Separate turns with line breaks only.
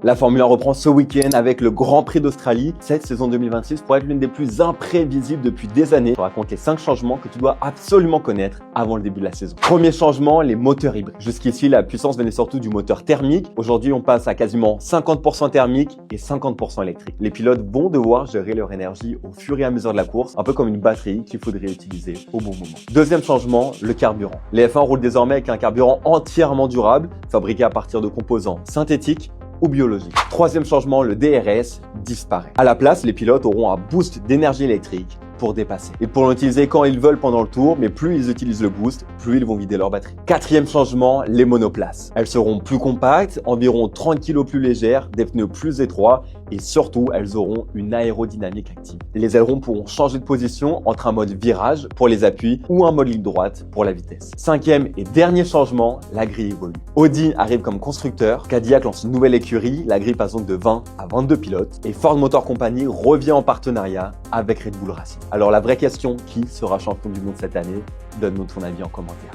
La Formule 1 reprend ce week-end avec le Grand Prix d'Australie. Cette saison 2026 pourrait être l'une des plus imprévisibles depuis des années. Je te raconte les 5 changements que tu dois absolument connaître avant le début de la saison. Premier changement, les moteurs hybrides. Jusqu'ici, la puissance venait surtout du moteur thermique. Aujourd'hui, on passe à quasiment 50% thermique et 50% électrique. Les pilotes vont devoir gérer leur énergie au fur et à mesure de la course, un peu comme une batterie qu'il faudrait utiliser au bon moment. Deuxième changement, le carburant. Les F1 roulent désormais avec un carburant entièrement durable, fabriqué à partir de composants synthétiques ou biologique. Troisième changement, le DRS disparaît. À la place, les pilotes auront un boost d'énergie électrique pour dépasser. Ils pourront l'utiliser quand ils veulent pendant le tour, mais plus ils utilisent le boost, plus ils vont vider leur batterie. Quatrième changement, les monoplaces. Elles seront plus compactes, environ 30 kg plus légères, des pneus plus étroits et surtout, elles auront une aérodynamique active. Les ailerons pourront changer de position entre un mode virage pour les appuis ou un mode ligne droite pour la vitesse. Cinquième et dernier changement, la grille évolue. Audi arrive comme constructeur, Cadillac lance une nouvelle écurie, la grille passe donc de 20 à 22 pilotes et Ford Motor Company revient en partenariat avec Red Bull Racing. Alors la vraie question, qui sera champion du monde cette année? Donne-nous ton avis en commentaire.